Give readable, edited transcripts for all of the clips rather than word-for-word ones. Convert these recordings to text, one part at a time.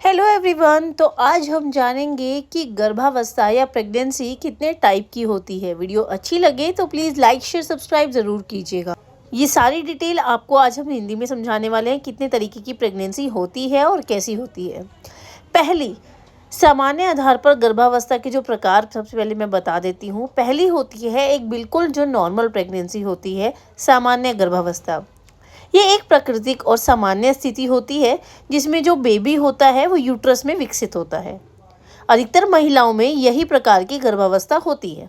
Hello everyone. तो आज हम जानेंगे कि गर्भावस्था या प्रेगनेंसी कितने टाइप की होती है। वीडियो अच्छी लगे तो प्लीज़ लाइक शेयर सब्सक्राइब ज़रूर कीजिएगा। ये सारी डिटेल आपको आज हम हिंदी में समझाने वाले हैं, कितने तरीके की प्रेगनेंसी होती है और कैसी होती है। पहली, सामान्य आधार पर गर्भावस्था के जो प्रकार सबसे पहले मैं बता देती हूँ। पहली होती है एक बिल्कुल जो नॉर्मल प्रेगनेंसी होती है, सामान्य गर्भावस्था। ये एक प्राकृतिक और सामान्य स्थिति होती है जिसमें जो बेबी होता है वो यूट्रस में विकसित होता है। अधिकतर महिलाओं में यही प्रकार की गर्भावस्था होती है।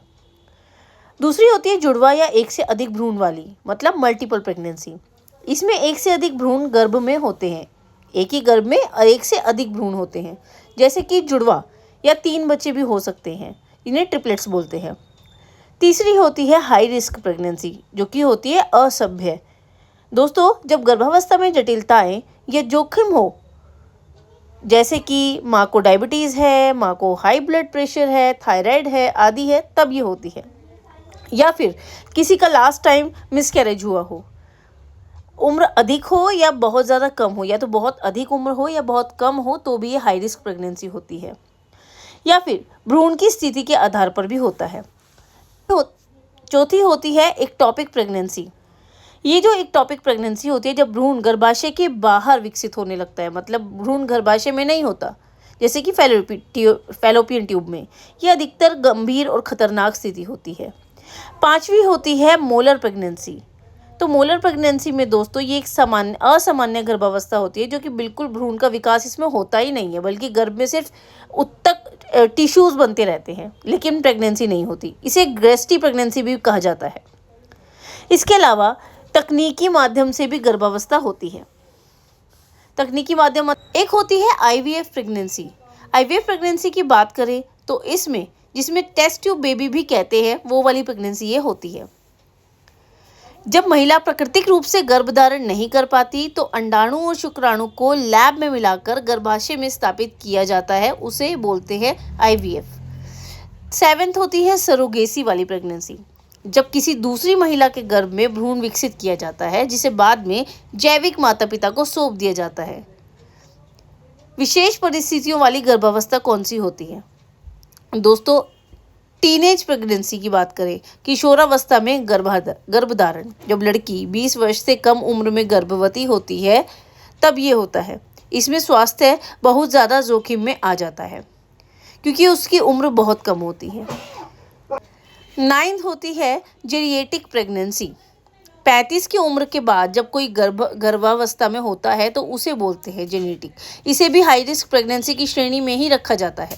दूसरी होती है जुड़वा या एक से अधिक भ्रूण वाली, मतलब मल्टीपल प्रेगनेंसी। इसमें एक से अधिक भ्रूण गर्भ में होते हैं। एक ही गर्भ में एक से अधिक भ्रूण होते हैं, जैसे कि जुड़वा या 3 बच्चे भी हो सकते हैं। इन्हें ट्रिपलेट्स बोलते हैं। तीसरी होती है हाई रिस्क प्रेगनेंसी, जो कि होती है असभ्य। दोस्तों, जब गर्भावस्था में जटिलताएं या जोखिम हो, जैसे कि माँ को डायबिटीज़ है, माँ को हाई ब्लड प्रेशर है, थायराइड है आदि है, तब ये होती है। या फिर किसी का लास्ट टाइम मिसकैरेज हुआ हो, उम्र अधिक हो या बहुत ज़्यादा कम हो, या तो बहुत अधिक उम्र हो या बहुत कम हो, तो भी ये हाई रिस्क प्रेगनेंसी होती है। या फिर भ्रूण की स्थिति के आधार पर भी होता है। चौथी होती है एक्टोपिक प्रेगनेंसी। ये जो एक्टोपिक प्रेगनेंसी होती है जब भ्रूण गर्भाशय के बाहर विकसित होने लगता है, मतलब भ्रूण गर्भाशय में नहीं होता, जैसे कि फैलोपियन ट्यूब में। ये अधिकतर गंभीर और खतरनाक स्थिति होती है। पांचवी होती है मोलर प्रेगनेंसी। तो मोलर प्रेगनेंसी में दोस्तों ये एक असामान्य गर्भावस्था होती है, जो कि बिल्कुल भ्रूण का विकास इसमें होता ही नहीं है, बल्कि गर्भ में सिर्फ उत्तक टिश्यूज बनते रहते हैं, लेकिन प्रेगनेंसी नहीं होती। इसे ग्रेस्टी प्रेगनेंसी भी कहा जाता है। इसके अलावा तकनीकी माध्यम से भी गर्भावस्था होती है। तकनीकी माध्यम एक होती है आईवीएफ प्रेगनेंसी। आईवीएफ प्रेगनेंसी की बात करें तो इसमें, जिसमें टेस्ट ट्यूब बेबी भी कहते हैं, वो वाली प्रेगनेंसी ये होती है। जब महिला प्राकृतिक रूप से गर्भधारण नहीं कर पाती तो अंडाणु और शुक्राणु को लैब में मिलाकर गर्भाशय में स्थापित किया जाता है, उसे बोलते हैं आईवीएफ। 7th होती है सरोगेसी वाली प्रेगनेंसी। जब किसी दूसरी महिला के गर्भ में भ्रूण विकसित किया जाता है, जिसे बाद में जैविक माता पिता को सौंप दिया जाता है। विशेष परिस्थितियों वाली गर्भावस्था कौन सी होती है? दोस्तों, टीनेज प्रेगनेंसी की बात करें, किशोरावस्था में गर्भधारण। जब लड़की 20 वर्ष से कम उम्र में गर्भवती होती है, तब ये होता है। इसमें स्वास्थ्य बहुत ज़्यादा जोखिम में आ जाता है, क्योंकि उसकी उम्र बहुत कम होती है। 9th होती है जेरिएटिक प्रेगनेंसी। 35 की उम्र के बाद जब कोई गर्भावस्था में होता है तो उसे बोलते हैं जेनेटिक। इसे भी हाई रिस्क प्रेगनेंसी की श्रेणी में ही रखा जाता है।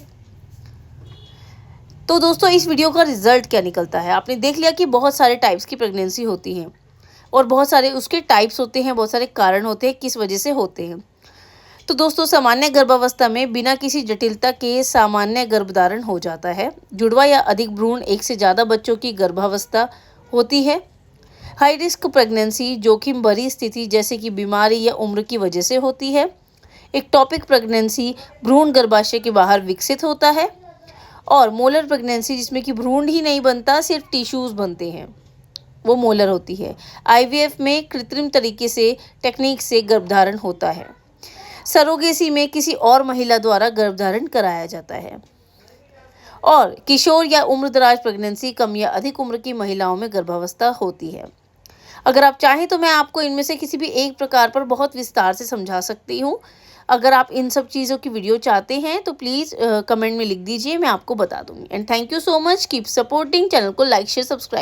तो दोस्तों, इस वीडियो का रिजल्ट क्या निकलता है? आपने देख लिया कि बहुत सारे टाइप्स की प्रेगनेंसी होती हैं और बहुत सारे उसके टाइप्स होते हैं, बहुत सारे कारण होते हैं किस वजह से होते हैं। तो दोस्तों, सामान्य गर्भावस्था में बिना किसी जटिलता के सामान्य गर्भधारण हो जाता है। जुड़वा या अधिक भ्रूण, एक से ज़्यादा बच्चों की गर्भावस्था होती है। हाई रिस्क प्रेगनेंसी जोखिम भरी स्थिति जैसे कि बीमारी या उम्र की वजह से होती है। एक्टोपिक प्रेगनेंसी, भ्रूण गर्भाशय के बाहर विकसित होता है। और मोलर प्रेगनेंसी, जिसमें कि भ्रूण ही नहीं बनता, सिर्फ टिश्यूज बनते हैं, वो मोलर होती है। आईवीएफ में कृत्रिम तरीके से टेक्निक से गर्भधारण होता है। सरोगेसी में किसी और महिला द्वारा गर्भधारण कराया जाता है। और किशोर या उम्रदराज प्रेगनेंसी, कम या अधिक उम्र की महिलाओं में गर्भावस्था होती है। अगर आप चाहें तो मैं आपको इनमें से किसी भी एक प्रकार पर बहुत विस्तार से समझा सकती हूँ। अगर आप इन सब चीज़ों की वीडियो चाहते हैं तो प्लीज़ कमेंट में लिख दीजिए, मैं आपको बता दूँगी। And thank you so much. Keep supporting. Channel को लाइक शेयर सब्सक्राइब